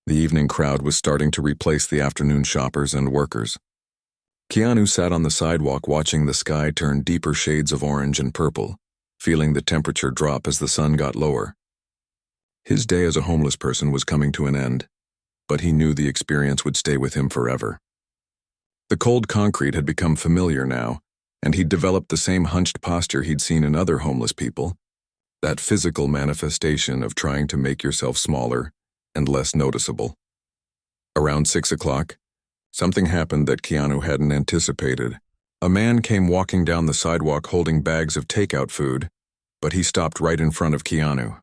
The evening crowd was starting to replace the afternoon shoppers and workers. Keanu sat on the sidewalk watching the sky turn deeper shades of orange and purple, feeling the temperature drop as the sun got lower. His day as a homeless person was coming to an end, but he knew the experience would stay with him forever. The cold concrete had become familiar now, and he'd developed the same hunched posture he'd seen in other homeless people, that physical manifestation of trying to make yourself smaller and less noticeable. Around 6 o'clock, something happened that Keanu hadn't anticipated. A man came walking down the sidewalk holding bags of takeout food, but he stopped right in front of Keanu.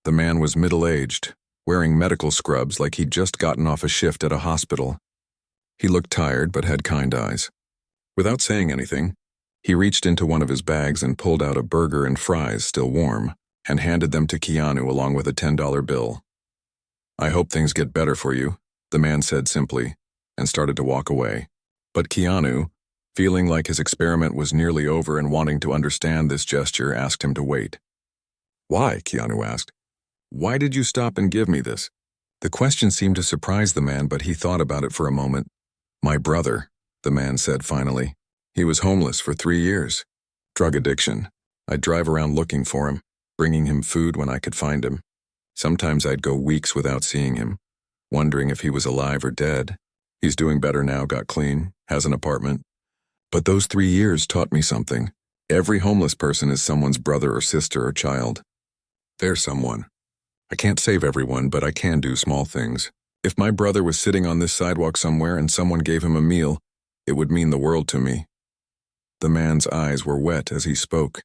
The man was middle-aged, wearing medical scrubs like he'd just gotten off a shift at a hospital. He looked tired but had kind eyes. Without saying anything, he reached into one of his bags and pulled out a burger and fries still warm, and handed them to Keanu along with a $10 bill. "I hope things get better for you," the man said simply, and started to walk away. But Keanu, feeling like his experiment was nearly over and wanting to understand this gesture, asked him to wait. "Why?" Keanu asked. "Why did you stop and give me this?" The question seemed to surprise the man, but he thought about it for a moment. "My brother," the man said finally. "He was homeless for 3 years. Drug addiction. I'd drive around looking for him, bringing him food when I could find him. Sometimes I'd go weeks without seeing him, wondering if he was alive or dead. He's doing better now, got clean, has an apartment. But those 3 years taught me something. Every homeless person is someone's brother or sister or child. They're someone. I can't save everyone, but I can do small things. If my brother was sitting on this sidewalk somewhere and someone gave him a meal, it would mean the world to me." The man's eyes were wet as he spoke,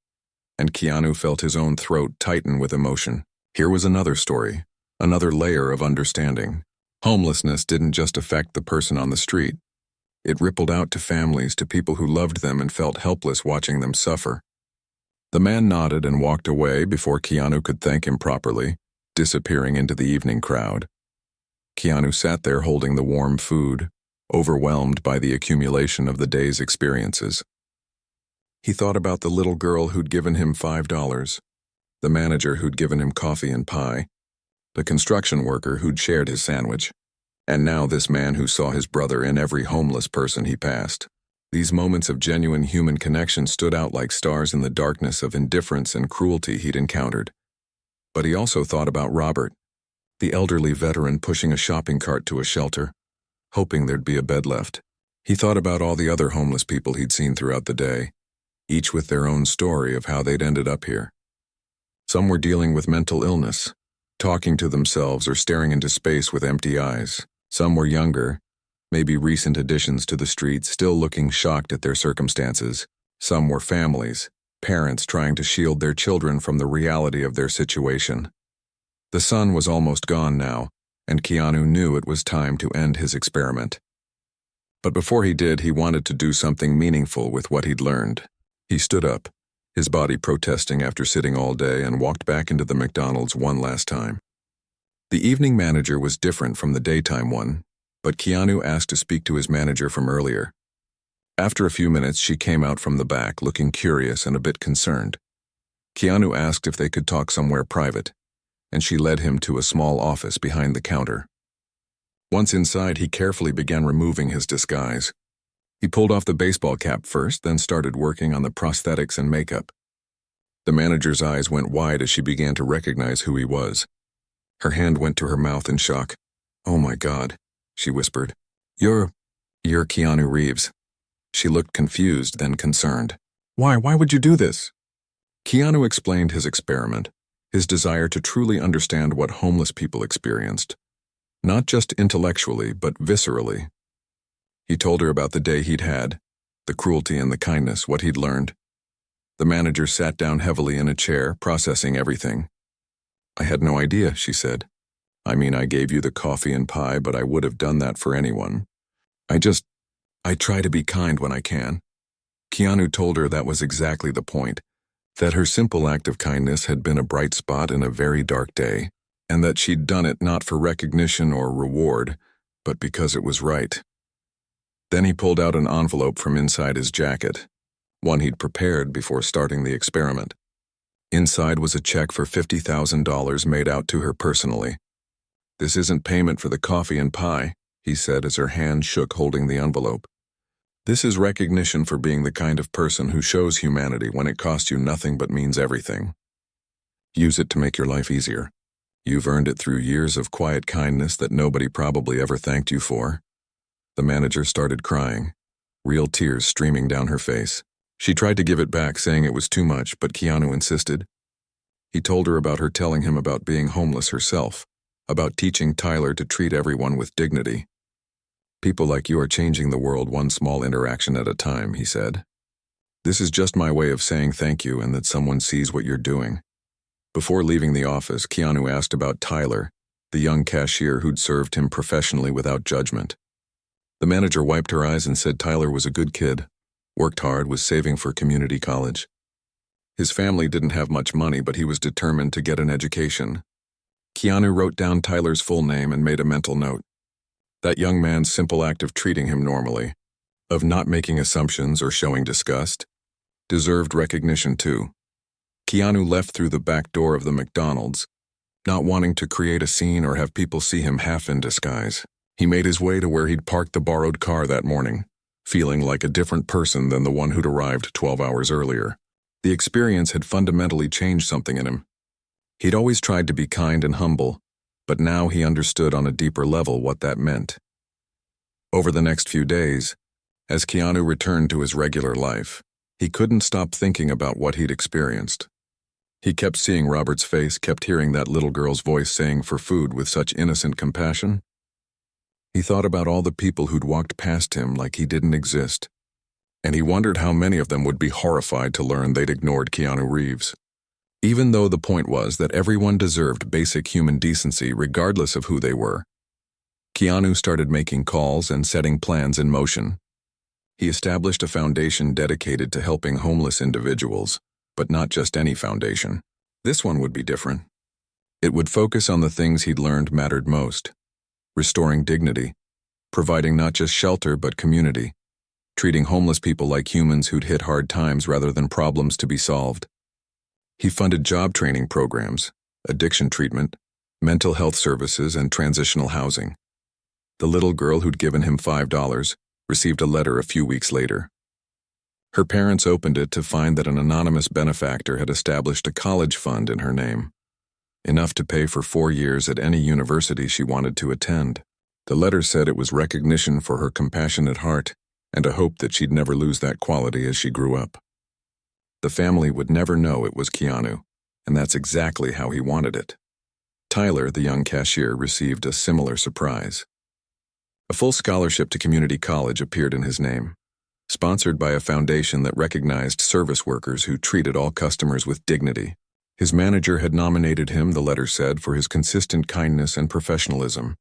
and Keanu felt his own throat tighten with emotion. Here was another story, another layer of understanding. Homelessness didn't just affect the person on the street. It rippled out to families, to people who loved them and felt helpless watching them suffer. The man nodded and walked away before Keanu could thank him properly, disappearing into the evening crowd. Keanu sat there holding the warm food, overwhelmed by the accumulation of the day's experiences. He thought about the little girl who'd given him $5, the manager who'd given him coffee and pie, the construction worker who'd shared his sandwich, and now this man who saw his brother in every homeless person he passed. These moments of genuine human connection stood out like stars in the darkness of indifference and cruelty he'd encountered. But he also thought about Robert, the elderly veteran pushing a shopping cart to a shelter, hoping there'd be a bed left. He thought about all the other homeless people he'd seen throughout the day, each with their own story of how they'd ended up here. Some were dealing with mental illness, talking to themselves or staring into space with empty eyes. Some were younger, maybe recent additions to the street, still looking shocked at their circumstances. Some were families, parents trying to shield their children from the reality of their situation. The sun was almost gone now, and Keanu knew it was time to end his experiment. But before he did, he wanted to do something meaningful with what he'd learned. He stood up, his body protesting after sitting all day, and walked back into the McDonald's one last time. The evening manager was different from the daytime one, but Keanu asked to speak to his manager from earlier. After a few minutes, she came out from the back, looking curious and a bit concerned. Keanu asked if they could talk somewhere private, and she led him to a small office behind the counter. Once inside, he carefully began removing his disguise. He pulled off the baseball cap first, then started working on the prosthetics and makeup. The manager's eyes went wide as she began to recognize who he was. Her hand went to her mouth in shock. "Oh my God," she whispered. You're Keanu Reeves." She looked confused, then concerned. Why would you do this?" Keanu explained his experiment, his desire to truly understand what homeless people experienced. Not just intellectually, but viscerally. He told her about the day he'd had, the cruelty and the kindness, what he'd learned. The manager sat down heavily in a chair, processing everything. "I had no idea," she said. "I mean, I gave you the coffee and pie, but I would have done that for anyone. I try to be kind when I can." Keanu told her that was exactly the point, that her simple act of kindness had been a bright spot in a very dark day, and that she'd done it not for recognition or reward, but because it was right. Then he pulled out an envelope from inside his jacket, one he'd prepared before starting the experiment. Inside was a check for $50,000 made out to her personally. "This isn't payment for the coffee and pie," he said as her hand shook holding the envelope. "This is recognition for being the kind of person who shows humanity when it costs you nothing but means everything. Use it to make your life easier. You've earned it through years of quiet kindness that nobody probably ever thanked you for." The manager started crying, real tears streaming down her face. She tried to give it back, saying it was too much, but Keanu insisted. He told her about her telling him about being homeless herself, about teaching Tyler to treat everyone with dignity. "People like you are changing the world one small interaction at a time," he said. "This is just my way of saying thank you and that someone sees what you're doing." Before leaving the office, Keanu asked about Tyler, the young cashier who'd served him professionally without judgment. The manager wiped her eyes and said Tyler was a good kid, worked hard, was saving for community college. His family didn't have much money, but he was determined to get an education. Keanu wrote down Tyler's full name and made a mental note. That young man's simple act of treating him normally, of not making assumptions or showing disgust, deserved recognition too. Keanu left through the back door of the McDonald's, not wanting to create a scene or have people see him half in disguise. He made his way to where he'd parked the borrowed car that morning, feeling like a different person than the one who'd arrived 12 hours earlier. The experience had fundamentally changed something in him. He'd always tried to be kind and humble, but now he understood on a deeper level what that meant. Over the next few days, as Keanu returned to his regular life, he couldn't stop thinking about what he'd experienced. He kept seeing Robert's face, kept hearing that little girl's voice saying for food with such innocent compassion. He thought about all the people who'd walked past him like he didn't exist, and he wondered how many of them would be horrified to learn they'd ignored Keanu Reeves. Even though the point was that everyone deserved basic human decency regardless of who they were, Keanu started making calls and setting plans in motion. He established a foundation dedicated to helping homeless individuals, but not just any foundation. This one would be different. It would focus on the things he'd learned mattered most: restoring dignity, providing not just shelter but community, treating homeless people like humans who'd hit hard times rather than problems to be solved. He funded job training programs, addiction treatment, mental health services, and transitional housing. The little girl who'd given him $5 received a letter a few weeks later. Her parents opened it to find that an anonymous benefactor had established a college fund in her name, enough to pay for 4 years at any university she wanted to attend. The letter said it was recognition for her compassionate heart and a hope that she'd never lose that quality as she grew up. The family would never know it was Keanu, and that's exactly how he wanted it. Tyler, the young cashier, received a similar surprise. A full scholarship to community college appeared in his name, sponsored by a foundation that recognized service workers who treated all customers with dignity. His manager had nominated him, the letter said, for his consistent kindness and professionalism.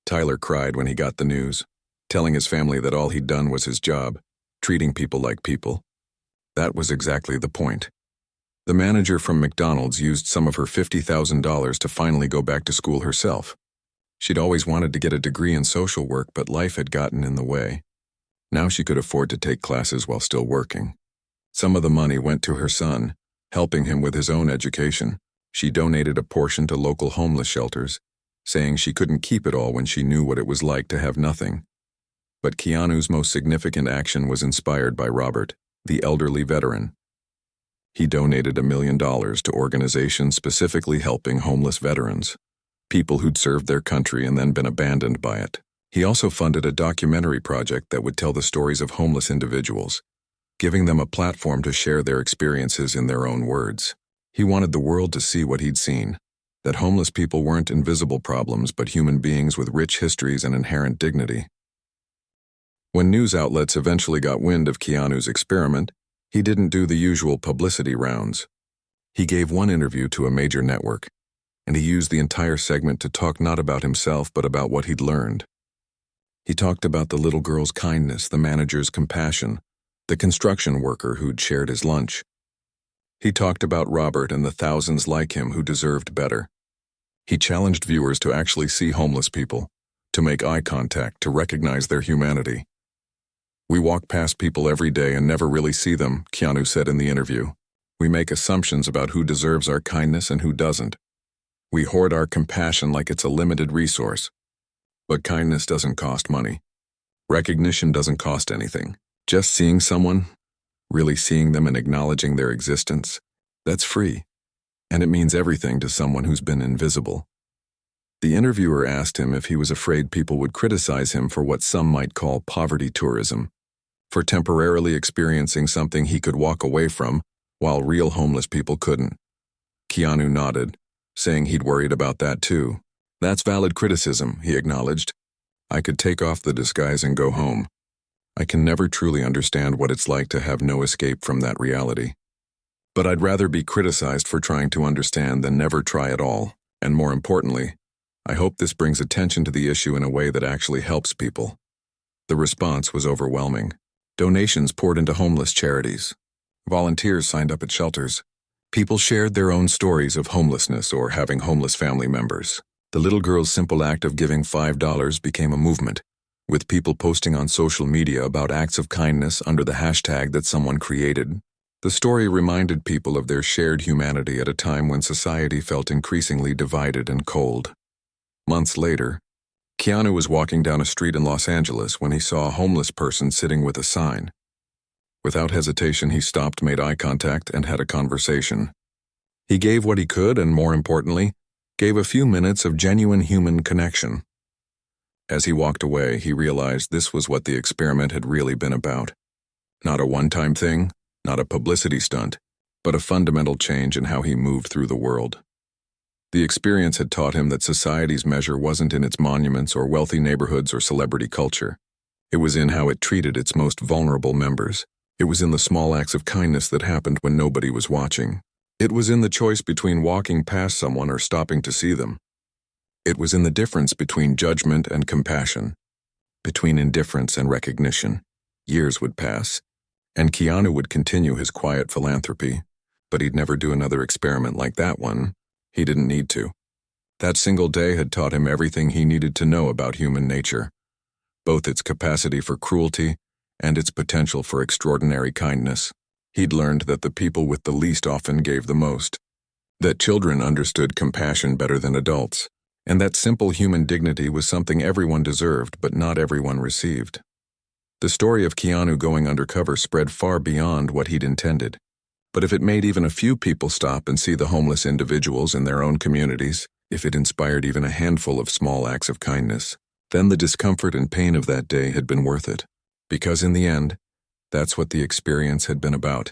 Tyler cried when he got the news, telling his family that all he'd done was his job, treating people like people. That was exactly the point. The manager from McDonald's used some of her $50,000 to finally go back to school herself. She'd always wanted to get a degree in social work, but life had gotten in the way. Now she could afford to take classes while still working. Some of the money went to her son, helping him with his own education. She donated a portion to local homeless shelters, saying she couldn't keep it all when she knew what it was like to have nothing. But Keanu's most significant action was inspired by Robert, the elderly veteran. He donated $1 million to organizations specifically helping homeless veterans, people who'd served their country and then been abandoned by it. He also funded a documentary project that would tell the stories of homeless individuals, giving them a platform to share their experiences in their own words. He wanted the world to see what he'd seen, that homeless people weren't invisible problems but human beings with rich histories and inherent dignity. When news outlets eventually got wind of Keanu's experiment, he didn't do the usual publicity rounds. He gave one interview to a major network, and he used the entire segment to talk not about himself but about what he'd learned. He talked about the little girl's kindness, the manager's compassion, the construction worker who'd shared his lunch. He talked about Robert and the thousands like him who deserved better. He challenged viewers to actually see homeless people, to make eye contact, to recognize their humanity. "We walk past people every day and never really see them," Keanu said in the interview. "We make assumptions about who deserves our kindness and who doesn't. We hoard our compassion like it's a limited resource. But kindness doesn't cost money. Recognition doesn't cost anything. Just seeing someone, really seeing them and acknowledging their existence, that's free. And it means everything to someone who's been invisible. The interviewer asked him if he was afraid people would criticize him for what some might call poverty tourism, for temporarily experiencing something he could walk away from while real homeless people couldn't. Keanu nodded, saying he'd worried about that too. That's valid criticism, he acknowledged. I could take off the disguise and go home. I can never truly understand what it's like to have no escape from that reality. But I'd rather be criticized for trying to understand than never try at all, and more importantly, I hope this brings attention to the issue in a way that actually helps people. The response was overwhelming. Donations poured into homeless charities. Volunteers signed up at shelters. People shared their own stories of homelessness or having homeless family members. The little girl's simple act of giving $5 became a movement, with people posting on social media about acts of kindness under the hashtag that someone created. The story reminded people of their shared humanity at a time when society felt increasingly divided and cold. Months later, Keanu was walking down a street in Los Angeles when he saw a homeless person sitting with a sign. Without hesitation, he stopped, made eye contact, and had a conversation. He gave what he could and, more importantly, gave a few minutes of genuine human connection. As he walked away, he realized this was what the experiment had really been about. Not a one-time thing, not a publicity stunt, but a fundamental change in how he moved through the world. The experience had taught him that society's measure wasn't in its monuments or wealthy neighborhoods or celebrity culture. It was in how it treated its most vulnerable members. It was in the small acts of kindness that happened when nobody was watching. It was in the choice between walking past someone or stopping to see them. It was in the difference between judgment and compassion, between indifference and recognition. Years would pass, and Keanu would continue his quiet philanthropy, but he'd never do another experiment like that one. He didn't need to. That single day had taught him everything he needed to know about human nature, both its capacity for cruelty and its potential for extraordinary kindness. He'd learned that the people with the least often gave the most, that children understood compassion better than adults, and that simple human dignity was something everyone deserved but not everyone received. The story of Keanu going undercover spread far beyond what he'd intended. But if it made even a few people stop and see the homeless individuals in their own communities, if it inspired even a handful of small acts of kindness, then the discomfort and pain of that day had been worth it. Because in the end, that's what the experience had been about.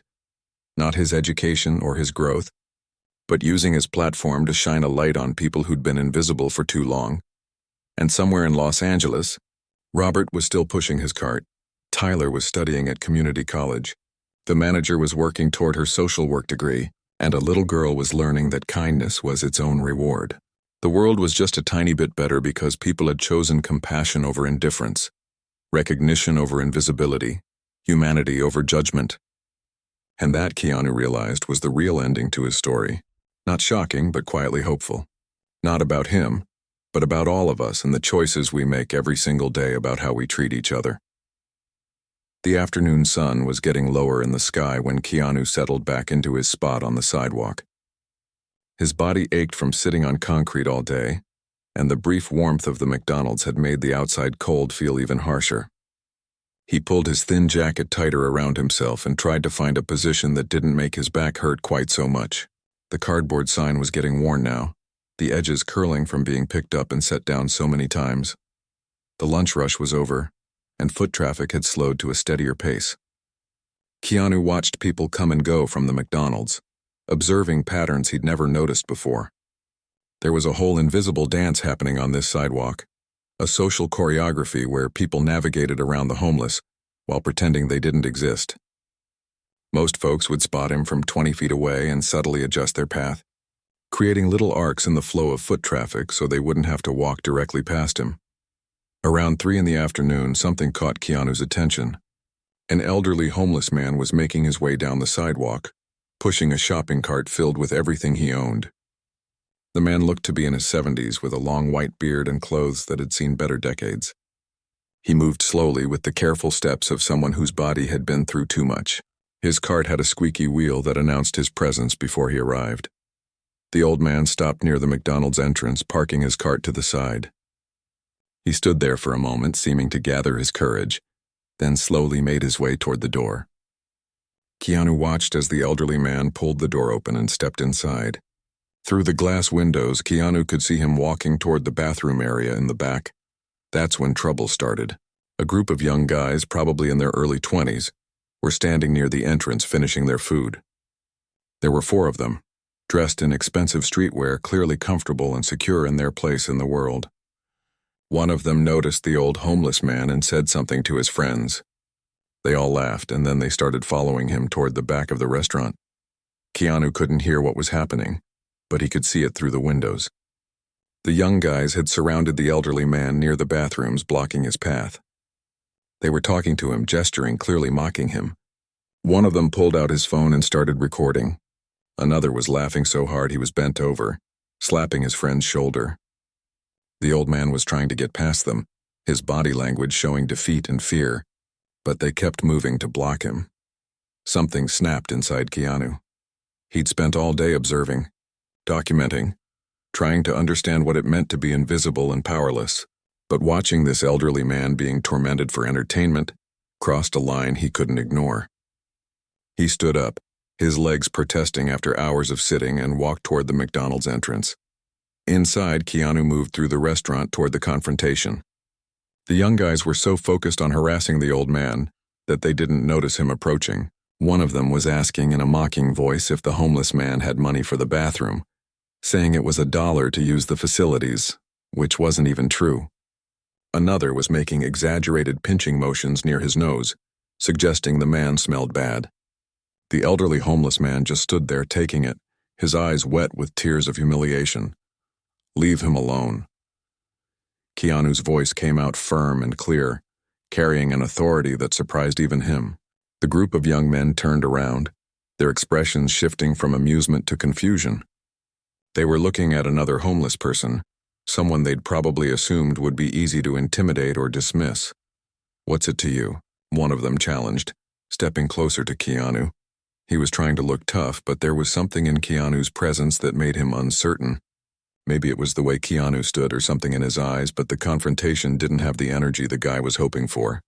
Not his education or his growth, but using his platform to shine a light on people who'd been invisible for too long. And somewhere in Los Angeles, Robert was still pushing his cart. Tyler was studying at community college. The manager was working toward her social work degree, and a little girl was learning that kindness was its own reward. The world was just a tiny bit better because people had chosen compassion over indifference, recognition over invisibility, humanity over judgment. And that, Keanu realized, was the real ending to his story. Not shocking, but quietly hopeful. Not about him, but about all of us and the choices we make every single day about how we treat each other. The afternoon sun was getting lower in the sky when Keanu settled back into his spot on the sidewalk. His body ached from sitting on concrete all day, and the brief warmth of the McDonald's had made the outside cold feel even harsher. He pulled his thin jacket tighter around himself and tried to find a position that didn't make his back hurt quite so much. The cardboard sign was getting worn now, the edges curling from being picked up and set down so many times. The lunch rush was over, and foot traffic had slowed to a steadier pace. Keanu watched people come and go from the McDonald's, observing patterns he'd never noticed before. There was a whole invisible dance happening on this sidewalk, a social choreography where people navigated around the homeless while pretending they didn't exist. Most folks would spot him from 20 feet away and subtly adjust their path, creating little arcs in the flow of foot traffic so they wouldn't have to walk directly past him. Around 3 in the afternoon, something caught Keanu's attention. An elderly homeless man was making his way down the sidewalk, pushing a shopping cart filled with everything he owned. The man looked to be in his 70s with a long white beard and clothes that had seen better decades. He moved slowly with the careful steps of someone whose body had been through too much. His cart had a squeaky wheel that announced his presence before he arrived. The old man stopped near the McDonald's entrance, parking his cart to the side. He stood there for a moment, seeming to gather his courage, then slowly made his way toward the door. Keanu watched as the elderly man pulled the door open and stepped inside. Through the glass windows, Keanu could see him walking toward the bathroom area in the back. That's when trouble started. A group of young guys, probably in their early 20s, were standing near the entrance finishing their food. There were 4 of them, dressed in expensive streetwear, clearly comfortable and secure in their place in the world. One of them noticed the old homeless man and said something to his friends. They all laughed, and then they started following him toward the back of the restaurant. Keanu couldn't hear what was happening, but he could see it through the windows. The young guys had surrounded the elderly man near the bathrooms, blocking his path. They were talking to him, gesturing, clearly mocking him. One of them pulled out his phone and started recording. Another was laughing so hard he was bent over, slapping his friend's shoulder. The old man was trying to get past them, his body language showing defeat and fear, but they kept moving to block him. Something snapped inside Keanu. He'd spent all day observing, documenting, trying to understand what it meant to be invisible and powerless, but watching this elderly man being tormented for entertainment crossed a line he couldn't ignore. He stood up, his legs protesting after hours of sitting, and walked toward the McDonald's entrance. Inside, Keanu moved through the restaurant toward the confrontation. The young guys were so focused on harassing the old man that they didn't notice him approaching. One of them was asking in a mocking voice if the homeless man had money for the bathroom, saying it was $1 to use the facilities, which wasn't even true. Another was making exaggerated pinching motions near his nose, suggesting the man smelled bad. The elderly homeless man just stood there taking it, his eyes wet with tears of humiliation. "Leave him alone." Keanu's voice came out firm and clear, carrying an authority that surprised even him. The group of young men turned around, their expressions shifting from amusement to confusion. They were looking at another homeless person, someone they'd probably assumed would be easy to intimidate or dismiss. "What's it to you?" one of them challenged, stepping closer to Keanu. He was trying to look tough, but there was something in Keanu's presence that made him uncertain. Maybe it was the way Keanu stood or something in his eyes, but the confrontation didn't have the energy the guy was hoping for.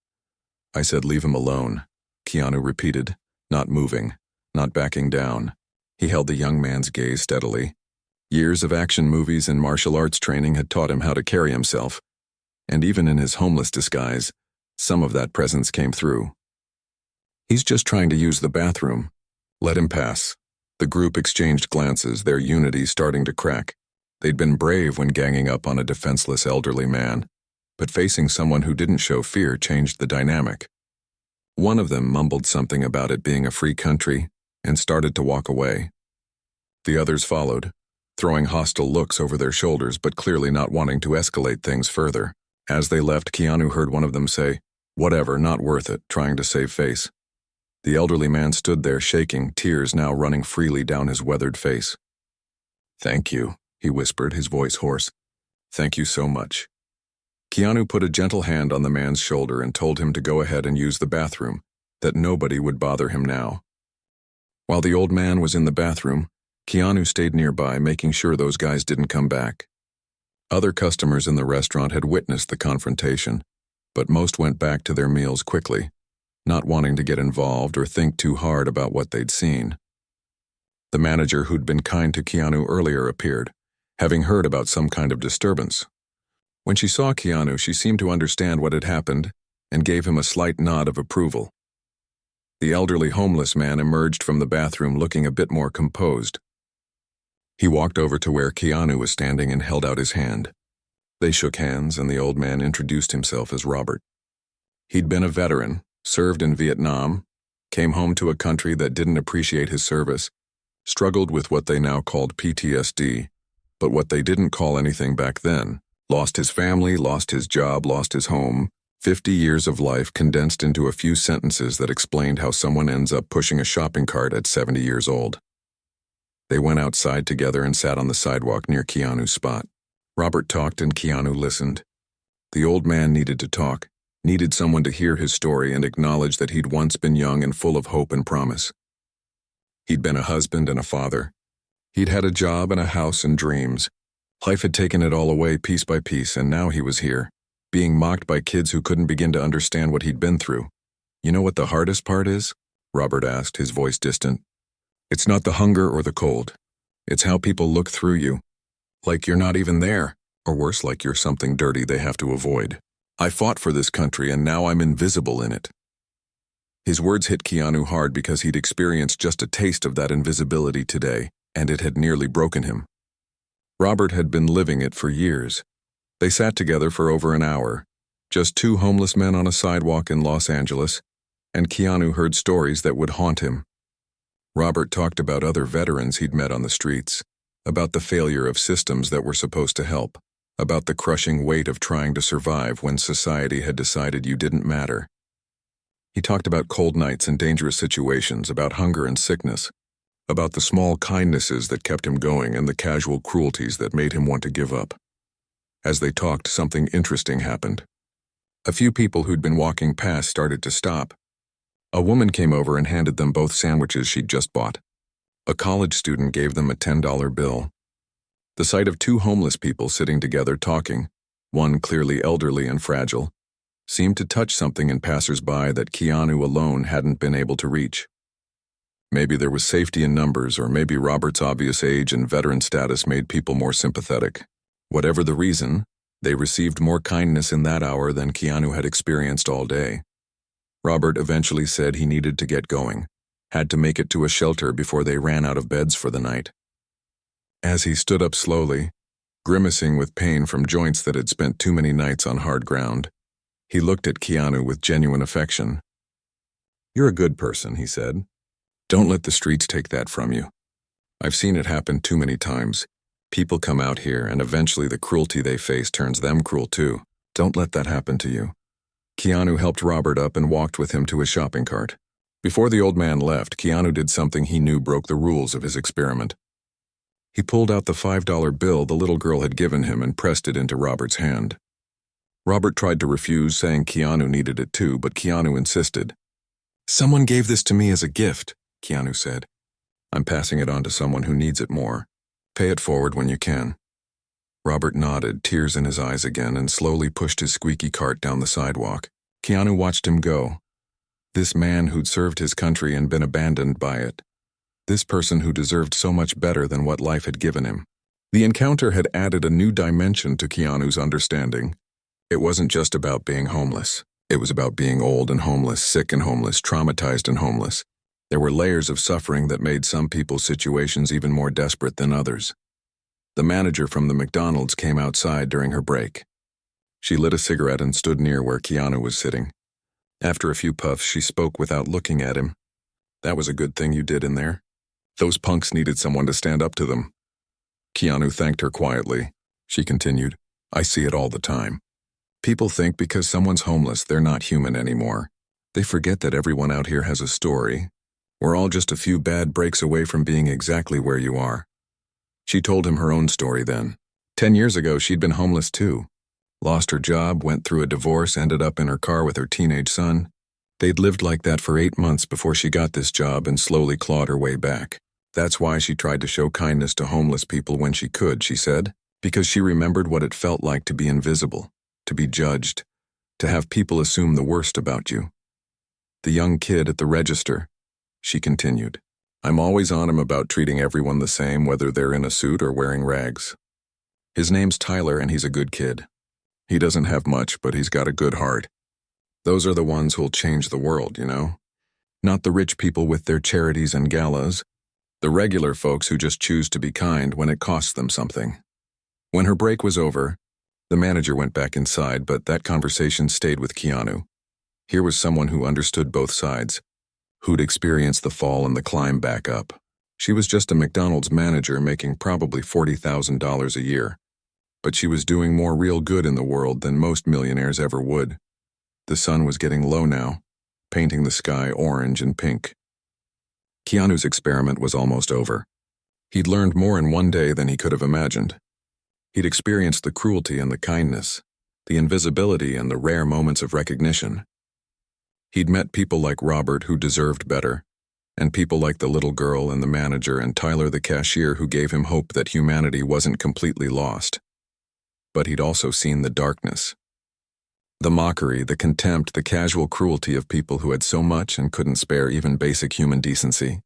"I said leave him alone," Keanu repeated, not moving, not backing down. He held the young man's gaze steadily. Years of action movies and martial arts training had taught him how to carry himself, and even in his homeless disguise, some of that presence came through. "He's just trying to use the bathroom. Let him pass." The group exchanged glances, their unity starting to crack. They'd been brave when ganging up on a defenseless elderly man, but facing someone who didn't show fear changed the dynamic. One of them mumbled something about it being a free country and started to walk away. The others followed, throwing hostile looks over their shoulders but clearly not wanting to escalate things further. As they left, Keanu heard one of them say, "Whatever, not worth it," trying to save face. The elderly man stood there shaking, tears now running freely down his weathered face. "Thank you," he whispered, his voice hoarse. "Thank you so much." Keanu put a gentle hand on the man's shoulder and told him to go ahead and use the bathroom, that nobody would bother him now. While the old man was in the bathroom, Keanu stayed nearby, making sure those guys didn't come back. Other customers in the restaurant had witnessed the confrontation, but most went back to their meals quickly, not wanting to get involved or think too hard about what they'd seen. The manager who'd been kind to Keanu earlier appeared, having heard about some kind of disturbance. When she saw Keanu, she seemed to understand what had happened and gave him a slight nod of approval. The elderly homeless man emerged from the bathroom looking a bit more composed. He walked over to where Keanu was standing and held out his hand. They shook hands, and the old man introduced himself as Robert. He'd been a veteran, served in Vietnam, came home to a country that didn't appreciate his service, struggled with what they now called PTSD, but what they didn't call anything back then. Lost his family, lost his job, lost his home. 50 years of life condensed into a few sentences that explained how someone ends up pushing a shopping cart at 70 years old. They went outside together and sat on the sidewalk near Keanu's spot. Robert talked and Keanu listened. The old man needed to talk, needed someone to hear his story and acknowledge that he'd once been young and full of hope and promise. He'd been a husband and a father, He'd had a job and a house and dreams. Life had taken it all away piece by piece, and now he was here, being mocked by kids who couldn't begin to understand what he'd been through. "You know what the hardest part is?" Robert asked, his voice distant. "It's not the hunger or the cold. It's how people look through you. Like you're not even there, or worse, like you're something dirty they have to avoid. I fought for this country, and now I'm invisible in it." His words hit Keanu hard because he'd experienced just a taste of that invisibility today, and it had nearly broken him. Robert had been living it for years. They sat together for over an hour, just two homeless men on a sidewalk in Los Angeles, and Keanu heard stories that would haunt him. Robert talked about other veterans he'd met on the streets, about the failure of systems that were supposed to help, about the crushing weight of trying to survive when society had decided you didn't matter. He talked about cold nights and dangerous situations, about hunger and sickness, about the small kindnesses that kept him going and the casual cruelties that made him want to give up. As they talked, something interesting happened. A few people who'd been walking past started to stop. A woman came over and handed them both sandwiches she'd just bought. A college student gave them a $10 bill. The sight of two homeless people sitting together talking, one clearly elderly and fragile, seemed to touch something in passers-by that Keanu alone hadn't been able to reach. Maybe there was safety in numbers, or maybe Robert's obvious age and veteran status made people more sympathetic. Whatever the reason, they received more kindness in that hour than Keanu had experienced all day. Robert eventually said he needed to get going, had to make it to a shelter before they ran out of beds for the night. As he stood up slowly, grimacing with pain from joints that had spent too many nights on hard ground, he looked at Keanu with genuine affection. "You're a good person," he said. "Don't let the streets take that from you. I've seen it happen too many times. People come out here, and eventually the cruelty they face turns them cruel too. Don't let that happen to you." Keanu helped Robert up and walked with him to his shopping cart. Before the old man left, Keanu did something he knew broke the rules of his experiment. He pulled out the $5 bill the little girl had given him and pressed it into Robert's hand. Robert tried to refuse, saying Keanu needed it too, but Keanu insisted. "Someone gave this to me as a gift," Keanu said. "I'm passing it on to someone who needs it more. Pay it forward when you can." Robert nodded, tears in his eyes again, and slowly pushed his squeaky cart down the sidewalk. Keanu watched him go. This man who'd served his country and been abandoned by it. This person who deserved so much better than what life had given him. The encounter had added a new dimension to Keanu's understanding. It wasn't just about being homeless. It was about being old and homeless, sick and homeless, traumatized and homeless. There were layers of suffering that made some people's situations even more desperate than others. The manager from the McDonald's came outside during her break. She lit a cigarette and stood near where Keanu was sitting. After a few puffs, she spoke without looking at him. "That was a good thing you did in there. Those punks needed someone to stand up to them." Keanu thanked her quietly. She continued, "I see it all the time. People think because someone's homeless, they're not human anymore. They forget that everyone out here has a story. We're all just a few bad breaks away from being exactly where you are." She told him her own story then. 10 years ago, she'd been homeless too. Lost her job, went through a divorce, ended up in her car with her teenage son. They'd lived like that for 8 months before she got this job and slowly clawed her way back. That's why she tried to show kindness to homeless people when she could, she said, because she remembered what it felt like to be invisible, to be judged, to have people assume the worst about you. "The young kid at the register," she continued. "I'm always on him about treating everyone the same, whether they're in a suit or wearing rags. His name's Tyler, and he's a good kid. He doesn't have much, but he's got a good heart. Those are the ones who'll change the world, you know? Not the rich people with their charities and galas. The regular folks who just choose to be kind when it costs them something." When her break was over, the manager went back inside, but that conversation stayed with Keanu. Here was someone who understood both sides, who'd experienced the fall and the climb back up. She was just a McDonald's manager making probably $40,000 a year, but she was doing more real good in the world than most millionaires ever would. The sun was getting low now, painting the sky orange and pink. Keanu's experiment was almost over. He'd learned more in one day than he could have imagined. He'd experienced the cruelty and the kindness, the invisibility and the rare moments of recognition. He'd met people like Robert who deserved better, and people like the little girl and the manager and Tyler the cashier who gave him hope that humanity wasn't completely lost. But he'd also seen the darkness. The mockery, the contempt, the casual cruelty of people who had so much and couldn't spare even basic human decency.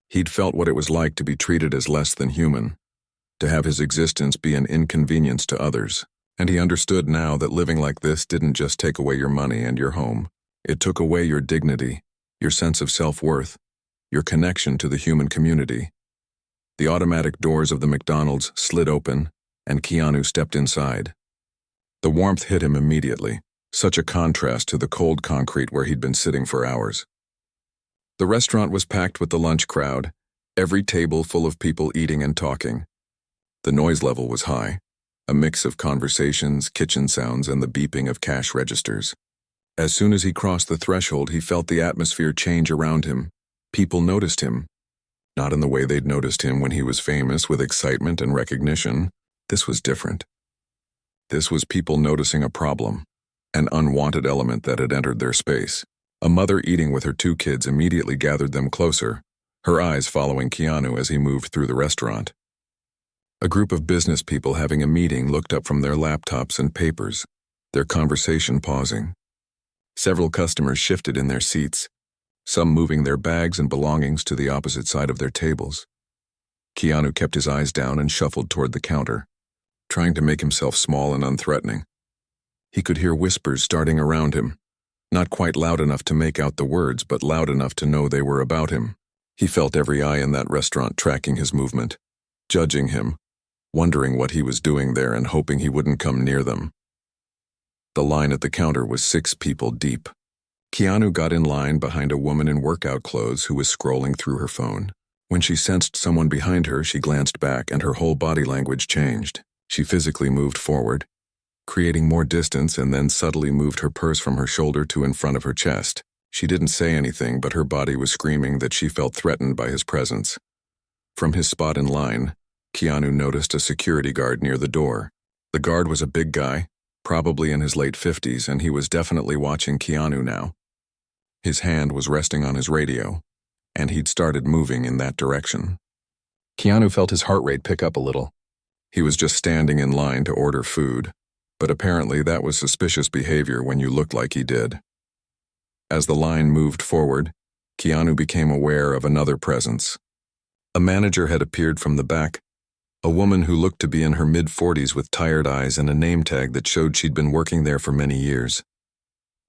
He'd felt what it was like to be treated as less than human, to have his existence be an inconvenience to others. And he understood now that living like this didn't just take away your money and your home. It took away your dignity, your sense of self-worth, your connection to the human community. The automatic doors of the McDonald's slid open, and Keanu stepped inside. The warmth hit him immediately, such a contrast to the cold concrete where he'd been sitting for hours. The restaurant was packed with the lunch crowd, every table full of people eating and talking. The noise level was high, a mix of conversations, kitchen sounds, and the beeping of cash registers. As soon as he crossed the threshold, he felt the atmosphere change around him. People noticed him. Not in the way they'd noticed him when he was famous with excitement and recognition. This was different. This was people noticing a problem, an unwanted element that had entered their space. A mother eating with her 2 kids immediately gathered them closer, her eyes following Keanu as he moved through the restaurant. A group of business people having a meeting looked up from their laptops and papers, their conversation pausing. Several customers shifted in their seats, some moving their bags and belongings to the opposite side of their tables. Keanu kept his eyes down and shuffled toward the counter, trying to make himself small and unthreatening. He could hear whispers starting around him, not quite loud enough to make out the words, but loud enough to know they were about him. He felt every eye in that restaurant tracking his movement, judging him, wondering what he was doing there and hoping he wouldn't come near them. The line at the counter was 6 people deep. Keanu got in line behind a woman in workout clothes who was scrolling through her phone. When she sensed someone behind her, she glanced back and her whole body language changed. She physically moved forward, creating more distance, and then subtly moved her purse from her shoulder to in front of her chest. She didn't say anything, but her body was screaming that she felt threatened by his presence. From his spot in line, Keanu noticed a security guard near the door. The guard was a big guy, probably in his late 50s, and he was definitely watching Keanu now. His hand was resting on his radio, and he'd started moving in that direction. Keanu felt his heart rate pick up a little. He was just standing in line to order food, but apparently that was suspicious behavior when you looked like he did. As the line moved forward, Keanu became aware of another presence. A manager had appeared from the back, a woman who looked to be in her mid-40s with tired eyes and a name tag that showed she'd been working there for many years.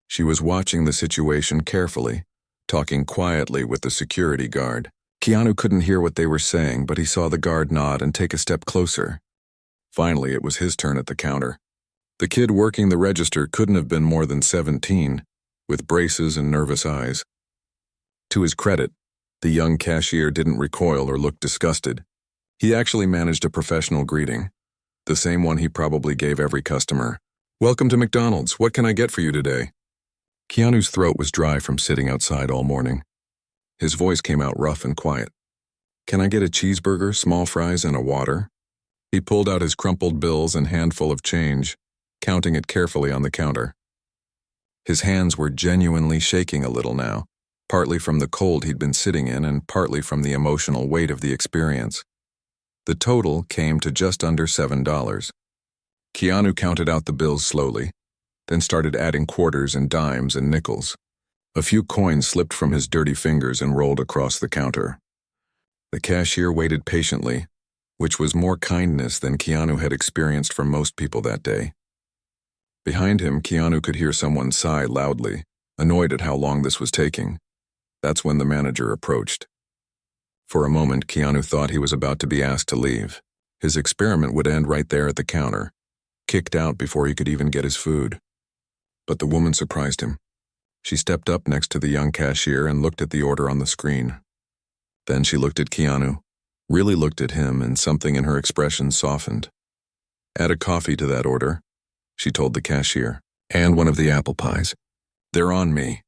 She was watching the situation carefully, talking quietly with the security guard. Keanu couldn't hear what they were saying, but he saw the guard nod and take a step closer. Finally, it was his turn at the counter. The kid working the register couldn't have been more than 17, with braces and nervous eyes. To his credit, the young cashier didn't recoil or look disgusted. He actually managed a professional greeting, the same one he probably gave every customer. "Welcome to McDonald's. What can I get for you today?" Keanu's throat was dry from sitting outside all morning. His voice came out rough and quiet. "Can I get a cheeseburger, small fries, and a water?" He pulled out his crumpled bills and handful of change, counting it carefully on the counter. His hands were genuinely shaking a little now, partly from the cold he'd been sitting in and partly from the emotional weight of the experience. The total came to just under $7. Keanu counted out the bills slowly, then started adding quarters and dimes and nickels. A few coins slipped from his dirty fingers and rolled across the counter. The cashier waited patiently, which was more kindness than Keanu had experienced from most people that day. Behind him, Keanu could hear someone sigh loudly, annoyed at how long this was taking. That's when the manager approached. For a moment, Keanu thought he was about to be asked to leave. His experiment would end right there at the counter, kicked out before he could even get his food. But the woman surprised him. She stepped up next to the young cashier and looked at the order on the screen. Then she looked at Keanu, really looked at him, and something in her expression softened. "Add a coffee to that order," she told the cashier, "and one of the apple pies. They're on me."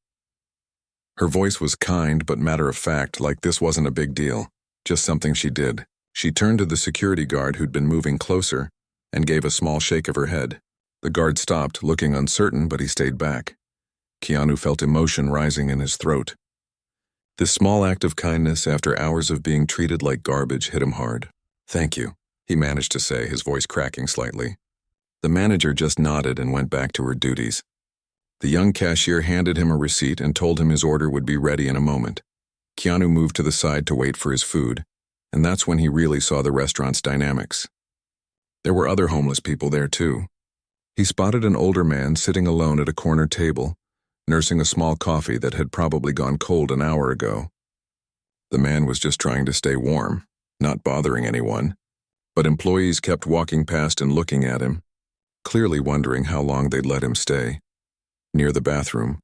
Her voice was kind but matter-of-fact, like this wasn't a big deal, just something she did. She turned to the security guard who'd been moving closer and gave a small shake of her head. The guard stopped, looking uncertain, but he stayed back. Keanu felt emotion rising in his throat. This small act of kindness after hours of being treated like garbage hit him hard. "Thank you," he managed to say, his voice cracking slightly. The manager just nodded and went back to her duties. The young cashier handed him a receipt and told him his order would be ready in a moment. Keanu moved to the side to wait for his food, and that's when he really saw the restaurant's dynamics. There were other homeless people there too. He spotted an older man sitting alone at a corner table, nursing a small coffee that had probably gone cold an hour ago. The man was just trying to stay warm, not bothering anyone, but employees kept walking past and looking at him, clearly wondering how long they'd let him stay. Near the bathroom,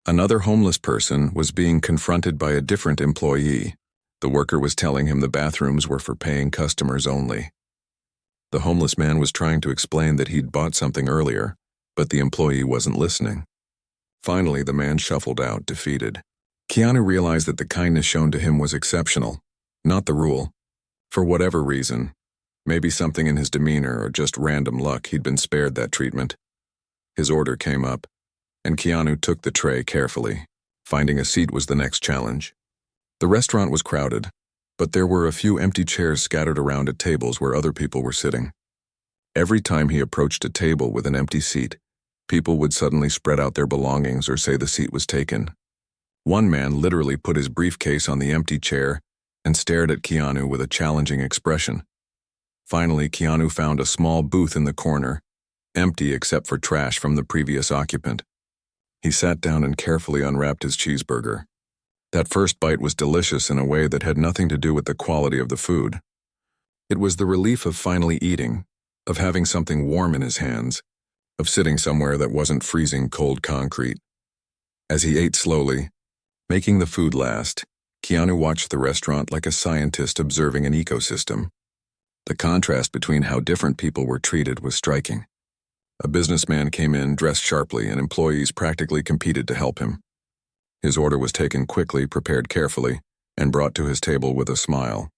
another homeless person was being confronted by a different employee. The worker was telling him the bathrooms were for paying customers only. The homeless man was trying to explain that he'd bought something earlier, but the employee wasn't listening. Finally, the man shuffled out, defeated. Keanu realized that the kindness shown to him was exceptional, not the rule. For whatever reason, maybe something in his demeanor or just random luck, he'd been spared that treatment. His order came up, and Keanu took the tray carefully. Finding a seat was the next challenge. The restaurant was crowded, but there were a few empty chairs scattered around at tables where other people were sitting. Every time he approached a table with an empty seat, people would suddenly spread out their belongings or say the seat was taken. One man literally put his briefcase on the empty chair and stared at Keanu with a challenging expression. Finally, Keanu found a small booth in the corner, empty except for trash from the previous occupant. He sat down and carefully unwrapped his cheeseburger. That first bite was delicious in a way that had nothing to do with the quality of the food. It was the relief of finally eating, of having something warm in his hands, of sitting somewhere that wasn't freezing cold concrete. As he ate slowly, making the food last, Keanu watched the restaurant like a scientist observing an ecosystem. The contrast between how different people were treated was striking. A businessman came in dressed sharply, and employees practically competed to help him. His order was taken quickly, prepared carefully, and brought to his table with a smile.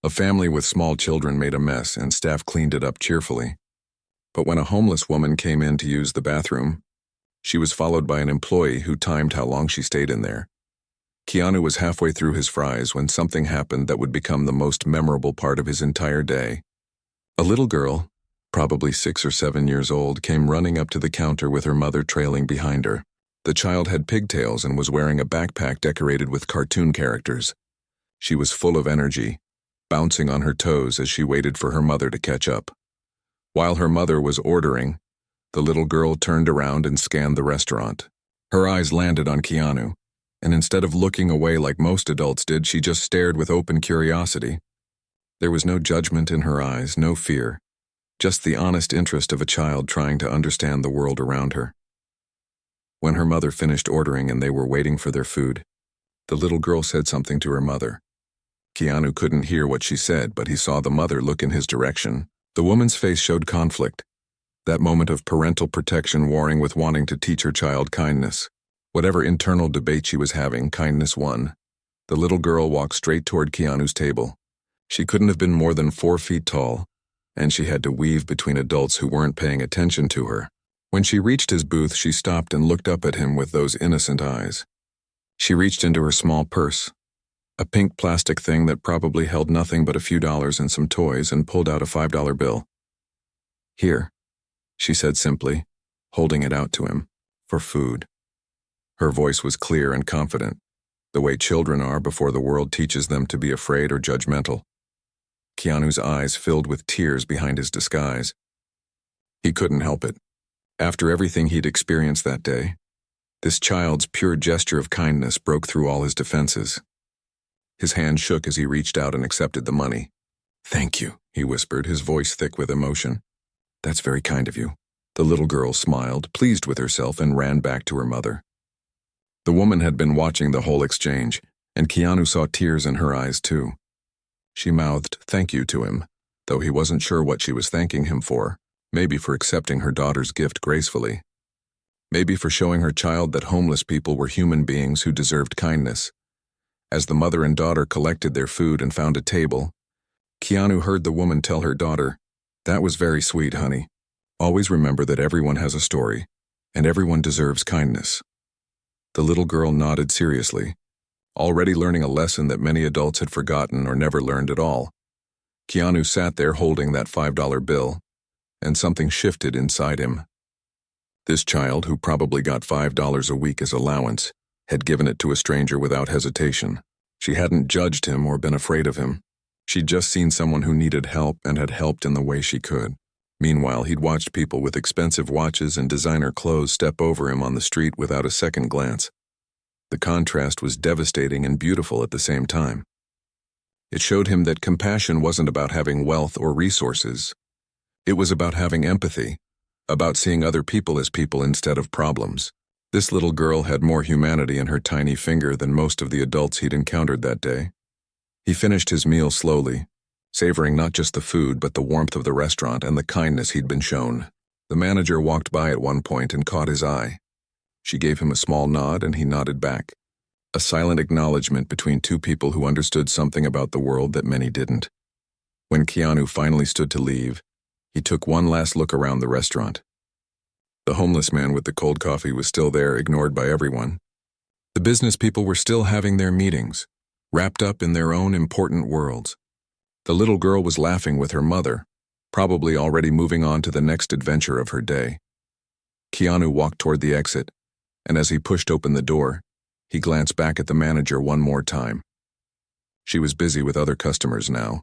A family with small children made a mess, and staff cleaned it up cheerfully. But when a homeless woman came in to use the bathroom, she was followed by an employee who timed how long she stayed in there. Keanu was halfway through his fries when something happened that would become the most memorable part of his entire day. A little girl, probably 6 or 7 years old, came running up to the counter with her mother trailing behind her. The child had pigtails and was wearing a backpack decorated with cartoon characters. She was full of energy, bouncing on her toes as she waited for her mother to catch up. While her mother was ordering, the little girl turned around and scanned the restaurant. Her eyes landed on Keanu, and instead of looking away like most adults did, she just stared with open curiosity. There was no judgment in her eyes, no fear, just the honest interest of a child trying to understand the world around her. When her mother finished ordering and they were waiting for their food, the little girl said something to her mother. Keanu couldn't hear what she said, but he saw the mother look in his direction. The woman's face showed conflict, that moment of parental protection warring with wanting to teach her child kindness. Whatever internal debate she was having, kindness won. The little girl walked straight toward Keanu's table. She couldn't have been more than 4 feet tall, and she had to weave between adults who weren't paying attention to her. When she reached his booth, she stopped and looked up at him with those innocent eyes. She reached into her small purse, a pink plastic thing that probably held nothing but a few dollars and some toys, and pulled out a $5 bill. "Here," she said simply, holding it out to him, "for food." Her voice was clear and confident, the way children are before the world teaches them to be afraid or judgmental. Keanu's eyes filled with tears behind his disguise. He couldn't help it. After everything he'd experienced that day, this child's pure gesture of kindness broke through all his defenses. His hand shook as he reached out and accepted the money. "Thank you," he whispered, his voice thick with emotion. "That's very kind of you." The little girl smiled, pleased with herself, and ran back to her mother. The woman had been watching the whole exchange, and Keanu saw tears in her eyes too. She mouthed thank you to him, though he wasn't sure what she was thanking him for. Maybe for accepting her daughter's gift gracefully. Maybe for showing her child that homeless people were human beings who deserved kindness. As the mother and daughter collected their food and found a table, Keanu heard the woman tell her daughter, "That was very sweet, honey. Always remember that everyone has a story, and everyone deserves kindness." The little girl nodded seriously, already learning a lesson that many adults had forgotten or never learned at all. Keanu sat there holding that $5 bill, and something shifted inside him. This child, who probably got $5 a week as allowance, had given it to a stranger without hesitation. She hadn't judged him or been afraid of him. She'd just seen someone who needed help and had helped in the way she could. Meanwhile, he'd watched people with expensive watches and designer clothes step over him on the street without a second glance. The contrast was devastating and beautiful at the same time. It showed him that compassion wasn't about having wealth or resources. It was about having empathy, about seeing other people as people instead of problems. This little girl had more humanity in her tiny finger than most of the adults he'd encountered that day. He finished his meal slowly, savoring not just the food but the warmth of the restaurant and the kindness he'd been shown. The manager walked by at one point and caught his eye. She gave him a small nod and he nodded back, a silent acknowledgement between two people who understood something about the world that many didn't. When Keanu finally stood to leave, he took one last look around the restaurant. The homeless man with the cold coffee was still there, ignored by everyone. The business people were still having their meetings, wrapped up in their own important worlds. The little girl was laughing with her mother, probably already moving on to the next adventure of her day. Keanu walked toward the exit, and as he pushed open the door, he glanced back at the manager one more time. She was busy with other customers now,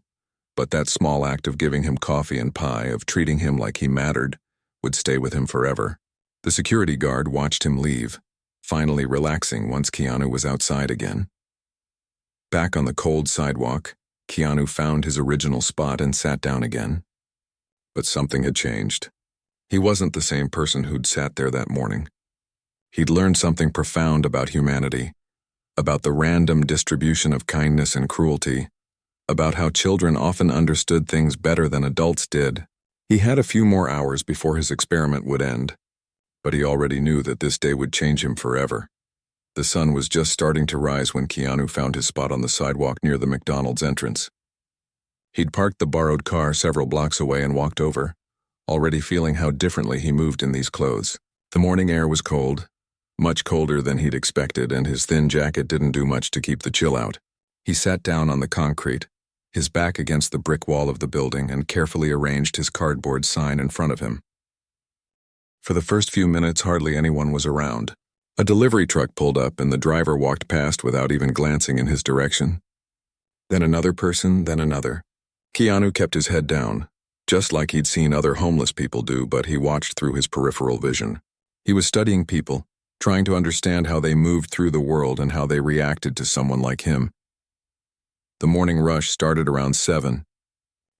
but that small act of giving him coffee and pie, of treating him like he mattered, would stay with him forever. The security guard watched him leave, finally relaxing once Keanu was outside again. Back on the cold sidewalk, Keanu found his original spot and sat down again. But something had changed. He wasn't the same person who'd sat there that morning. He'd learned something profound about humanity, about the random distribution of kindness and cruelty, about how children often understood things better than adults did. He had a few more hours before his experiment would end, but he already knew that this day would change him forever. The sun was just starting to rise when Keanu found his spot on the sidewalk near the McDonald's entrance. He'd parked the borrowed car several blocks away and walked over, already feeling how differently he moved in these clothes. The morning air was cold, much colder than he'd expected, and his thin jacket didn't do much to keep the chill out. He sat down on the concrete, his back against the brick wall of the building, and carefully arranged his cardboard sign in front of him. For the first few minutes, hardly anyone was around. A delivery truck pulled up and the driver walked past without even glancing in his direction. Then another person, then another. Keanu kept his head down, just like he'd seen other homeless people do, but he watched through his peripheral vision. He was studying people, trying to understand how they moved through the world and how they reacted to someone like him. The morning rush started around 7.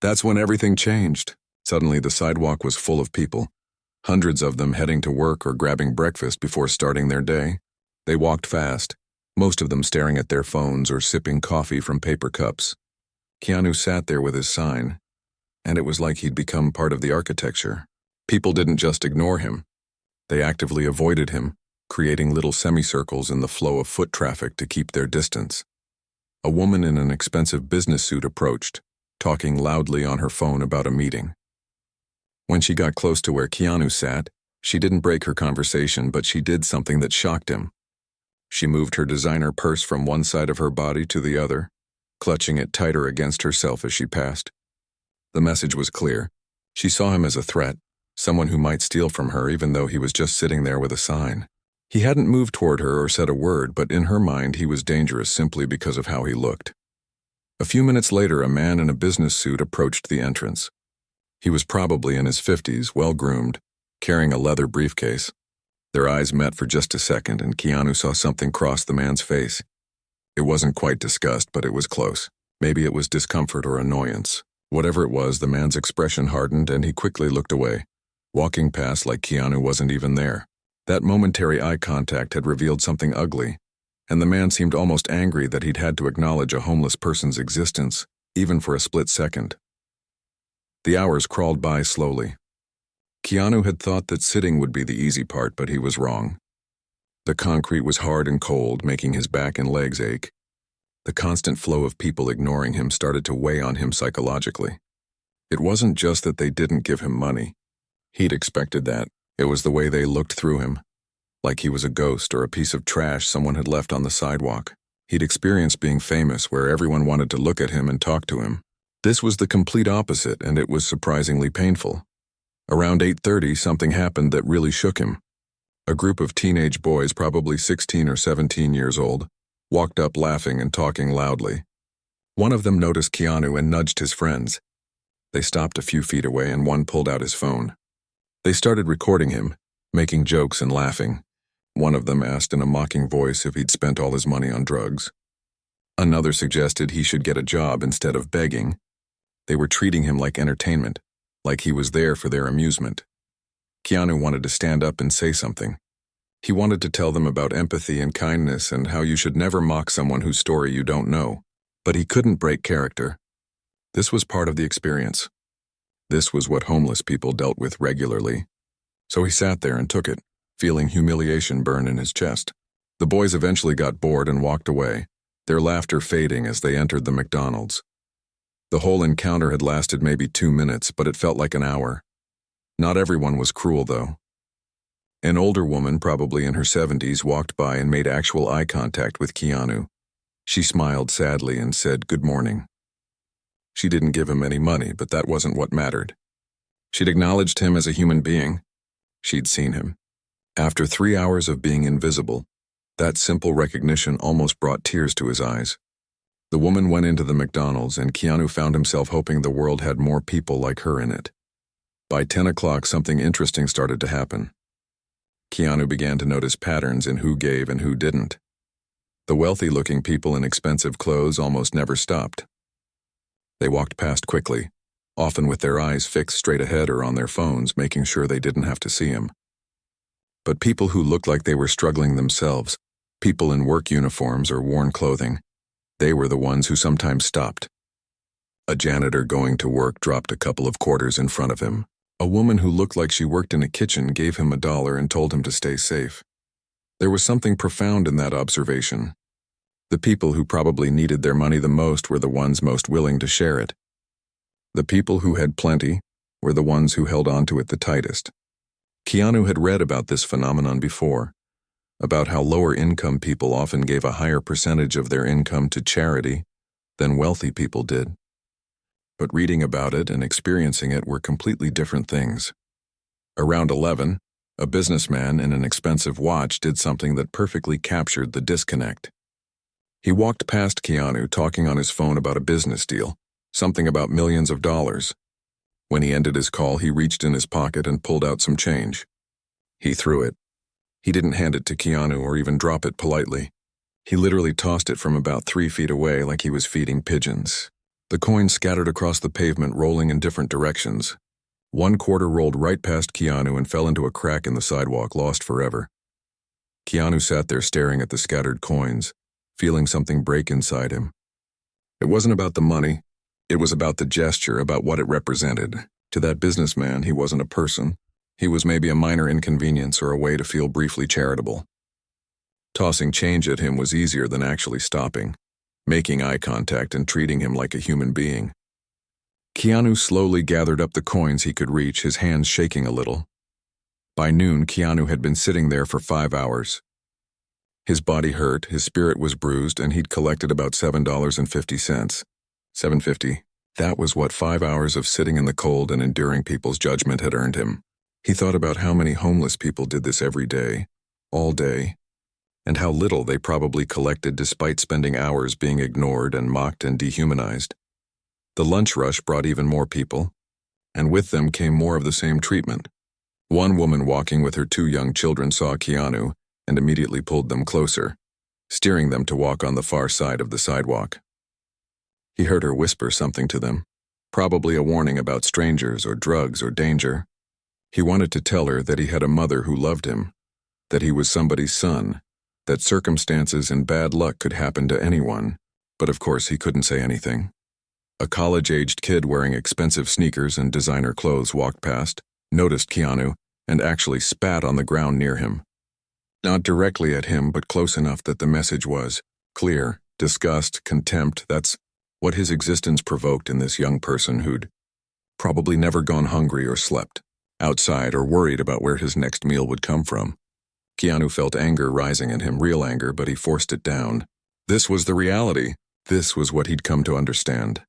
That's when everything changed. Suddenly the sidewalk was full of people, hundreds of them heading to work or grabbing breakfast before starting their day. They walked fast, most of them staring at their phones or sipping coffee from paper cups. Keanu sat there with his sign, and it was like he'd become part of the architecture. People didn't just ignore him. They actively avoided him, creating little semicircles in the flow of foot traffic to keep their distance. A woman in an expensive business suit approached, talking loudly on her phone about a meeting. When she got close to where Keanu sat, she didn't break her conversation, but she did something that shocked him. She moved her designer purse from one side of her body to the other, clutching it tighter against herself as she passed. The message was clear. She saw him as a threat, someone who might steal from her even though he was just sitting there with a sign. He hadn't moved toward her or said a word, but in her mind he was dangerous simply because of how he looked. A few minutes later, a man in a business suit approached the entrance. He was probably in his 50s, well-groomed, carrying a leather briefcase. Their eyes met for just a second, and Keanu saw something cross the man's face. It wasn't quite disgust, but it was close. Maybe it was discomfort or annoyance. Whatever it was, the man's expression hardened, and he quickly looked away, walking past like Keanu wasn't even there. That momentary eye contact had revealed something ugly, and the man seemed almost angry that he'd had to acknowledge a homeless person's existence, even for a split second. The hours crawled by slowly. Keanu had thought that sitting would be the easy part, but he was wrong. The concrete was hard and cold, making his back and legs ache. The constant flow of people ignoring him started to weigh on him psychologically. It wasn't just that they didn't give him money. He'd expected that. It was the way they looked through him, like he was a ghost or a piece of trash someone had left on the sidewalk. He'd experienced being famous where everyone wanted to look at him and talk to him. This was the complete opposite, and it was surprisingly painful. Around 8:30, something happened that really shook him. A group of teenage boys, probably 16 or 17 years old, walked up laughing and talking loudly. One of them noticed Keanu and nudged his friends. They stopped a few feet away and one pulled out his phone. They started recording him, making jokes and laughing. One of them asked in a mocking voice if he'd spent all his money on drugs. Another suggested he should get a job instead of begging. They were treating him like entertainment, like he was there for their amusement. Keanu wanted to stand up and say something. He wanted to tell them about empathy and kindness and how you should never mock someone whose story you don't know. But he couldn't break character. This was part of the experience. This was what homeless people dealt with regularly. So he sat there and took it, feeling humiliation burn in his chest. The boys eventually got bored and walked away, their laughter fading as they entered the McDonald's. The whole encounter had lasted maybe 2 minutes, but it felt like an hour. Not everyone was cruel, though. An older woman, probably in her 70s, walked by and made actual eye contact with Keanu. She smiled sadly and said, "Good morning." She didn't give him any money, but that wasn't what mattered. She'd acknowledged him as a human being. She'd seen him. After 3 hours of being invisible, that simple recognition almost brought tears to his eyes. The woman went into the McDonald's, and Keanu found himself hoping the world had more people like her in it. By 10 o'clock, something interesting started to happen. Keanu began to notice patterns in who gave and who didn't. The wealthy-looking people in expensive clothes almost never stopped. They walked past quickly, often with their eyes fixed straight ahead or on their phones, making sure they didn't have to see him. But people who looked like they were struggling themselves, people in work uniforms or worn clothing, they were the ones who sometimes stopped. A janitor going to work dropped a couple of quarters in front of him. A woman who looked like she worked in a kitchen gave him $1 and told him to stay safe. There was something profound in that observation. The people who probably needed their money the most were the ones most willing to share it. The people who had plenty were the ones who held on to it the tightest. Keanu had read about this phenomenon before, about how lower-income people often gave a higher percentage of their income to charity than wealthy people did. But reading about it and experiencing it were completely different things. Around 11, a businessman in an expensive watch did something that perfectly captured the disconnect. He walked past Keanu talking on his phone about a business deal, something about millions of dollars. When he ended his call, he reached in his pocket and pulled out some change. He threw it. He didn't hand it to Keanu or even drop it politely. He literally tossed it from about 3 feet away like he was feeding pigeons. The coins scattered across the pavement, rolling in different directions. 1 quarter rolled right past Keanu and fell into a crack in the sidewalk, lost forever. Keanu sat there staring at the scattered coins, feeling something break inside him. It wasn't about the money. It was about the gesture, about what it represented. To that businessman, he wasn't a person. He was maybe a minor inconvenience or a way to feel briefly charitable. Tossing change at him was easier than actually stopping, making eye contact and treating him like a human being. Keanu slowly gathered up the coins he could reach, his hands shaking a little. By noon, Keanu had been sitting there for 5 hours. His body hurt, his spirit was bruised, and he'd collected about $7.50. $7.50. That was what 5 hours of sitting in the cold and enduring people's judgment had earned him. He thought about how many homeless people did this every day, all day, and how little they probably collected despite spending hours being ignored and mocked and dehumanized. The lunch rush brought even more people, and with them came more of the same treatment. One woman walking with her 2 young children saw Keanu and immediately pulled them closer, steering them to walk on the far side of the sidewalk. He heard her whisper something to them, probably a warning about strangers or drugs or danger. He wanted to tell her that he had a mother who loved him, that he was somebody's son, that circumstances and bad luck could happen to anyone, but of course he couldn't say anything. A college-aged kid wearing expensive sneakers and designer clothes walked past, noticed Keanu, and actually spat on the ground near him. Not directly at him, but close enough that the message was clear: disgust, contempt. That's what his existence provoked in this young person who'd probably never gone hungry or slept outside or worried about where his next meal would come from. Keanu felt anger rising in him, real anger, but he forced it down. This was the reality. This was what he'd come to understand.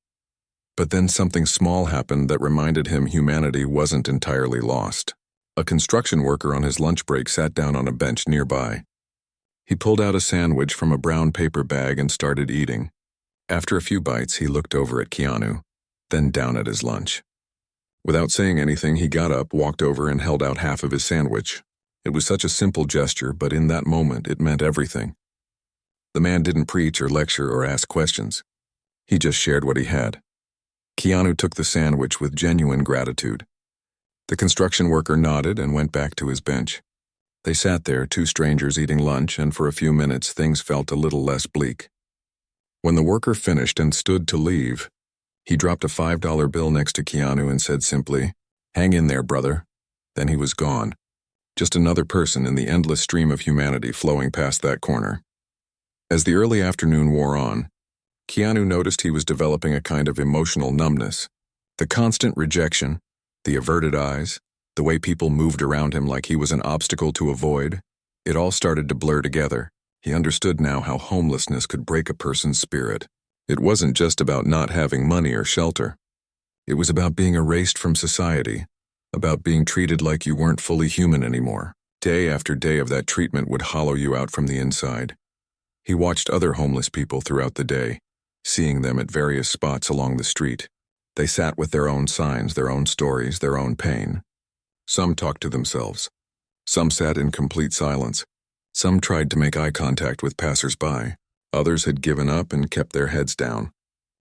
But then something small happened that reminded him humanity wasn't entirely lost. A construction worker on his lunch break sat down on a bench nearby. He pulled out a sandwich from a brown paper bag and started eating. After a few bites, he looked over at Keanu, then down at his lunch. Without saying anything, he got up, walked over, and held out half of his sandwich. It was such a simple gesture, but in that moment, it meant everything. The man didn't preach or lecture or ask questions. He just shared what he had. Keanu took the sandwich with genuine gratitude. The construction worker nodded and went back to his bench. They sat there, two strangers eating lunch, and for a few minutes things felt a little less bleak. When the worker finished and stood to leave, he dropped a $5 bill next to Keanu and said simply, "Hang in there, brother." Then he was gone. Just another person in the endless stream of humanity flowing past that corner. As the early afternoon wore on, Keanu noticed he was developing a kind of emotional numbness. The constant rejection, the averted eyes, the way people moved around him like he was an obstacle to avoid, it all started to blur together. He understood now how homelessness could break a person's spirit. It wasn't just about not having money or shelter. It was about being erased from society, about being treated like you weren't fully human anymore. Day after day of that treatment would hollow you out from the inside. He watched other homeless people throughout the day, seeing them at various spots along the street. They sat with their own signs, their own stories, their own pain. Some talked to themselves. Some sat in complete silence. Some tried to make eye contact with passers-by. Others had given up and kept their heads down.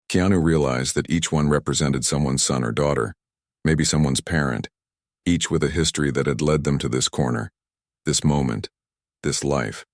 Keanu realized that each one represented someone's son or daughter, maybe someone's parent, each with a history that had led them to this corner, this moment, this life.